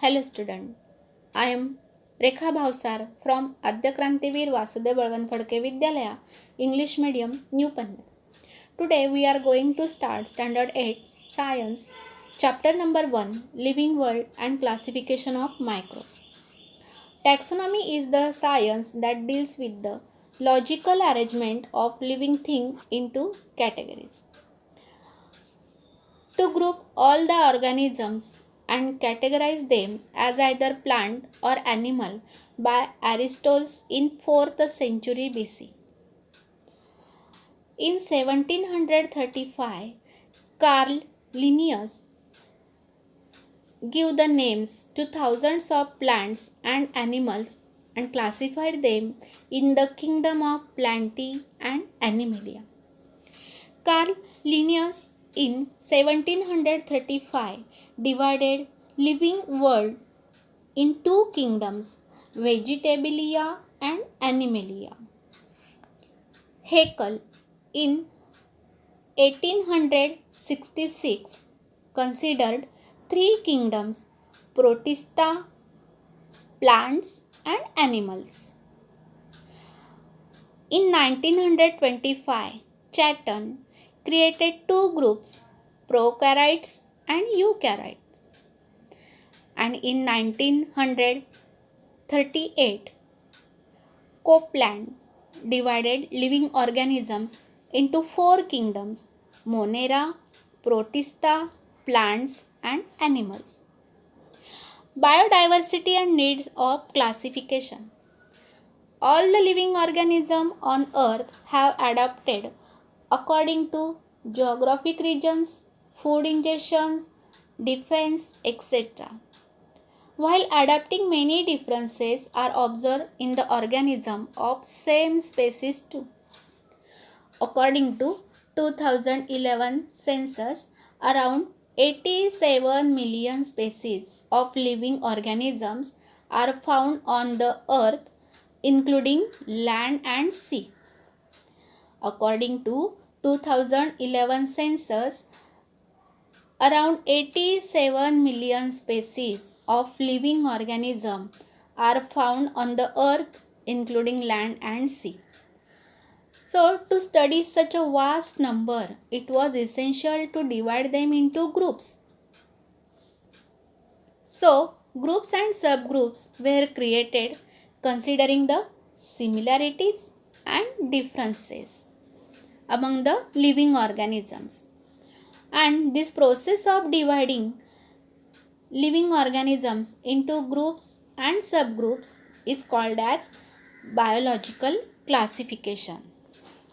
Hello student, I am Rekha Bhavsar from Adya Krantivir Vasudev Balwanphadke Vidyalaya, English Medium, New Panvel. Today we are going to start Standard 8 Science, Chapter number 1 Living World and Classification of Microbes. Taxonomy is the science that deals with the logical arrangement of living things into categories. To group all the organisms and categorize them as either plant or animal by Aristotle in 4th century BC. In 1735, Carl Linnaeus gave the names to thousands of plants and animals and classified them in the kingdom of Plantae and Animalia. Carl Linnaeus in 1735 divided living world in two kingdoms, Vegetabilia and Animalia. Haeckel in 1866 considered three kingdoms, Protista, plants and animals. In 1925, Chatton created two groups, prokaryotes and eukaryotes. And in 1938, Copeland divided living organisms into four kingdoms, Monera, Protista, plants and animals. Biodiversity and needs of classification. All the living organisms on earth have adapted according to geographic regions, food ingestions, defense, etc. While adapting, many differences are observed in the organism of same species too. According to 2011 census, around 87 million species of living organisms are found on the earth, including land and sea. According to 2011 census, around 87 million species of living organisms are found on the earth, including land and sea. So, to study such a vast number, it was essential to divide them into groups. So, groups and subgroups were created considering the similarities and differences among the living organisms. And this process of dividing living organisms into groups and subgroups is called as biological classification.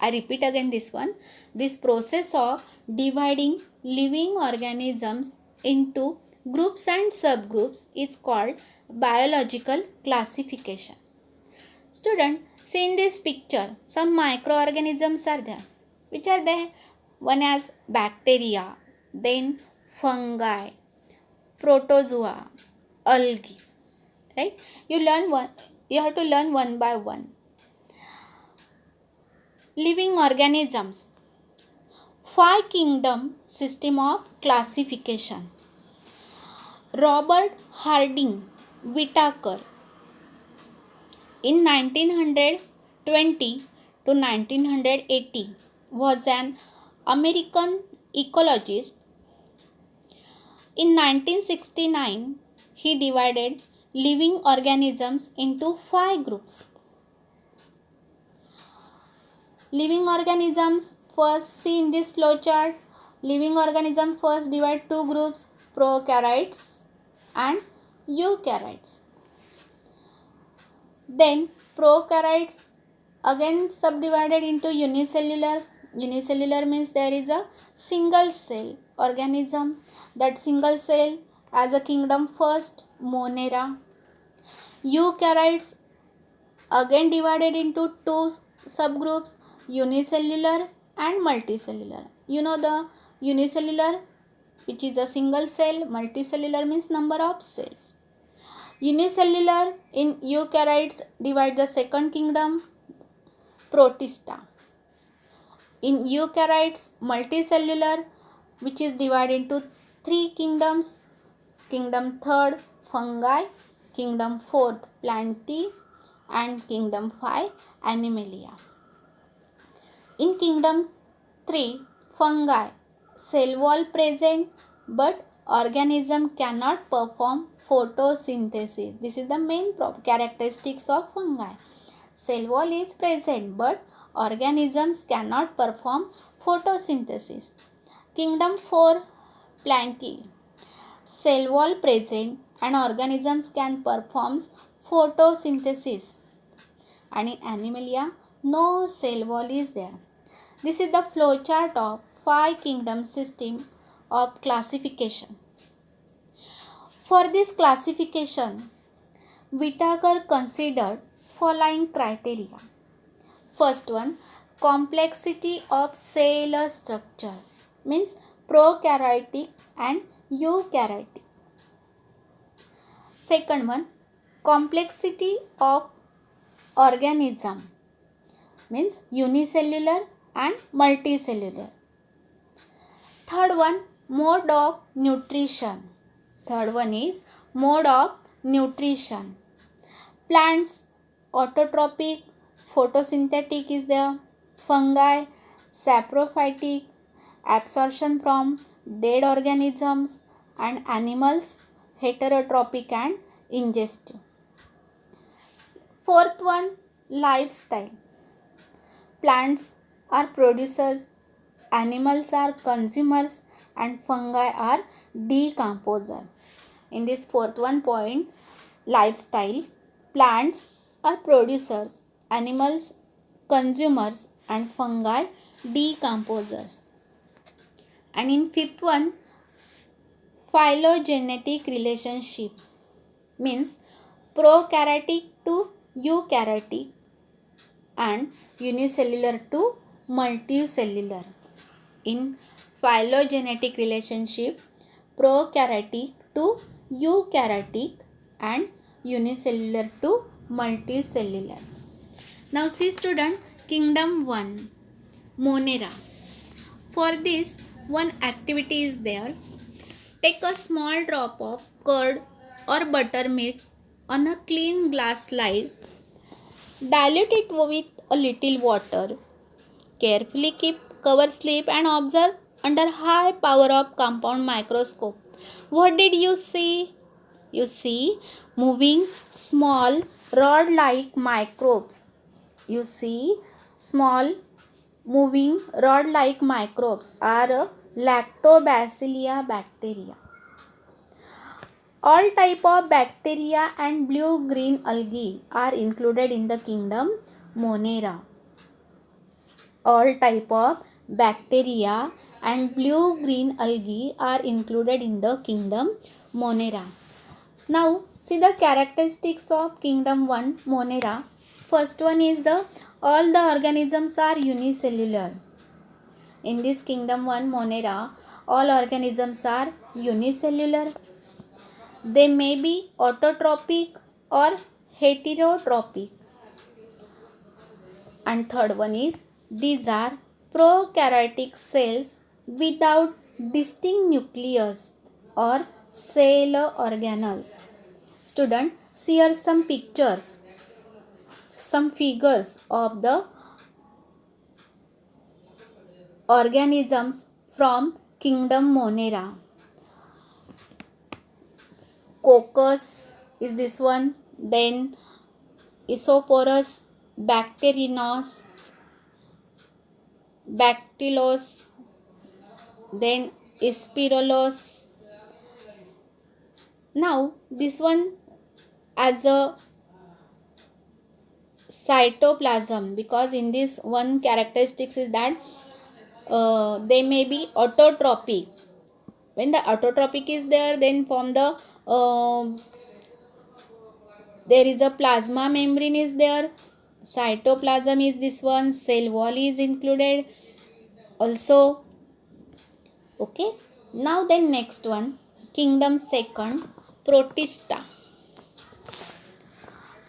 I repeat again this one. This process of dividing living organisms into groups and subgroups is called biological classification. Student, see in this picture, some microorganisms are there. Which are they? One as bacteria, then fungi, protozoa, algae. Right? You have to learn one by one. Living organisms. 5 kingdom system of classification. Robert Harding Whittaker in 1920 to 1980 was an American ecologist. In 1969, he divided living organisms into 5 groups. Living organisms, first see in this flowchart, living organisms first divide two groups, prokaryotes and eukaryotes. Then prokaryotes again subdivided into unicellular. Unicellular means there is a single cell organism. That single cell as a kingdom first, Monera. Eukaryotes again divided into two subgroups, unicellular and multicellular. You know the unicellular, which is a single cell, multicellular means number of cells. Unicellular in eukaryotes divide the second kingdom, Protista. In eukaryotes, multicellular, which is divided into 3 kingdoms, kingdom third, fungi, kingdom 4th plantae, and kingdom 5 animalia. In kingdom 3 fungi, cell wall present but organism cannot perform photosynthesis. This is the main characteristics of fungi. Cell wall is present but organisms cannot perform photosynthesis. Kingdom 4 plantae, cell wall present and organisms can perform photosynthesis. And in animalia, no cell wall is there. This is the flowchart of 5 kingdom system of classification. For this classification, Whittaker considered following criteria. First one, complexity of cell structure, means prokaryotic and eukaryotic. Second one, complexity of organism, means unicellular and multicellular. Third one, mode of nutrition. Third one is mode of nutrition. Plants, autotrophic, photosynthetic is there. Fungi, saprophytic, absorption from dead organisms, and animals, heterotrophic and ingestive. Fourth one, lifestyle. Plants are producers, animals are consumers, and fungi are decomposer. In this fourth one point, lifestyle, plants are producers, animals consumers, and fungi decomposers. And in fifth one, phylogenetic relationship, means prokaryotic to eukaryotic and unicellular to multicellular. In phylogenetic relationship, prokaryotic to eukaryotic and unicellular to multicellular. Now see student, kingdom 1, Monera. For this, one activity is there. Take a small drop of curd or buttermilk on a clean glass slide. Dilute it with a little water. Carefully keep cover slip and observe under high power of compound microscope. What did you see? You see moving small rod-like microbes. You see small moving rod-like microbes are Lactobacillia bacteria. All type of bacteria and blue-green algae are included in the kingdom Monera. All type of bacteria and blue-green algae are included in the kingdom Monera. Now see the characteristics of kingdom 1 Monera. First one is all the organisms are unicellular. In this kingdom 1 Monera, all organisms are unicellular. They may be autotrophic or heterotrophic. And third one is these are prokaryotic cells without distinct nucleus or cell organelles. Student, see here some pictures, some figures of the organisms from kingdom Monera. Coccus is this one, then Isoporus, Bacterinos, Bacillus, then Spirolos. Now this one as a cytoplasm, because in this one characteristics is that they may be autotrophic. When the autotrophic is there, then from the there is a plasma membrane is there, cytoplasm is this one, cell wall is included also. Okay, now then next one, kingdom 2nd, Protista.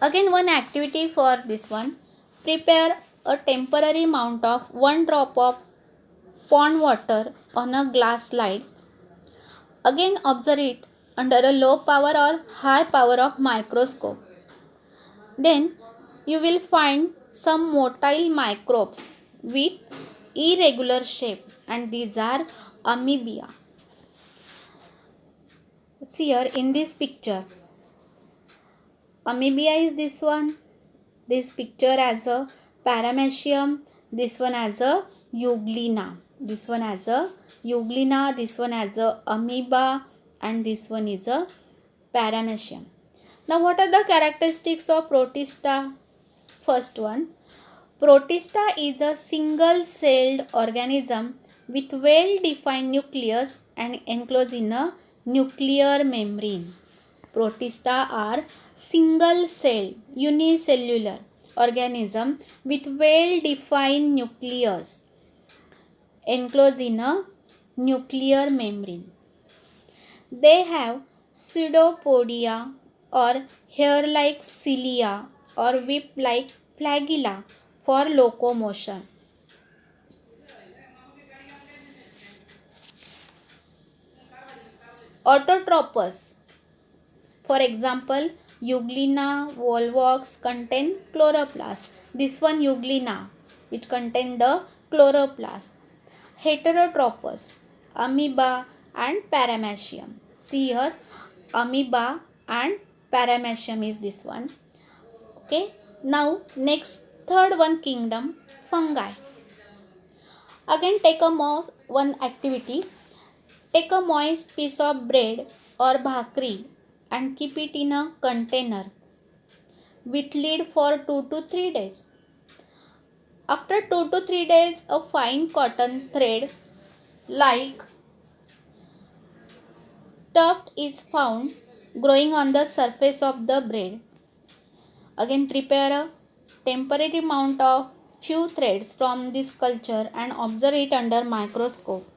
Again one activity for this one, prepare a temporary amount of 1 drop of pond water on a glass slide. Again observe it under a low power or high power of microscope. Then you will find some motile microbes with irregular shape, and these are amoeba. See here in this picture, amoeba is this one. This picture as a paramecium, this one as a euglena, this one as a euglena, this one as a amoeba, and this one is a paramecium. Now what are the characteristics of protista? First one, protista is a single-celled organism with well-defined nucleus and enclosed in a nuclear membrane. Protista are single-celled, unicellular organism with well-defined nucleus enclosed in a nuclear membrane. They have pseudopodia or hair-like cilia or whip-like flagella for locomotion. Autotrophs. For example, Euglena volvox contain chloroplast. This one Euglena, which contain the chloroplast. Heterotrophs, amoeba and paramecium. See here, amoeba and paramecium is this one. Okay. Now next third one kingdom, fungi. Again take a one activity. Take a moist piece of bread or bhakri and keep it in a container with lid for 2 to 3 days. After 2 to 3 days, a fine cotton thread like tuft is found growing on the surface of the bread. Again prepare a temporary mount of few threads from this culture and observe it under microscope.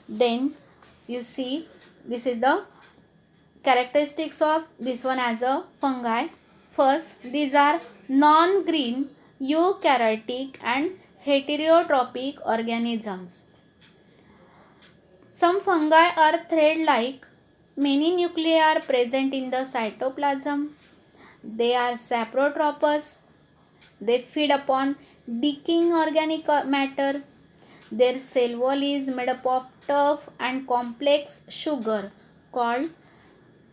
Then you see this is the characteristics of this one as a fungi. First, these are non-green eukaryotic and heterotrophic organisms. Some fungi are thread-like. Many nuclei are present in the cytoplasm. They are saprotrophous. They feed upon decaying organic matter. Their cell wall is made up of tough and complex sugar called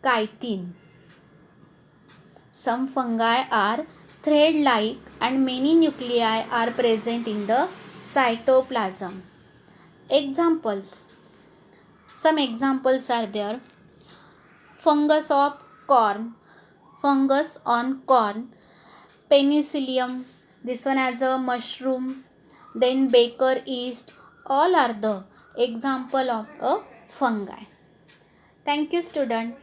chitin. Some fungi are thread-like and many nuclei are present in the cytoplasm. Examples. Some examples are there. Fungus of corn, fungus on corn, penicillium, this one as a mushroom, then baker yeast, all are the example of a fungi. Thank you, student.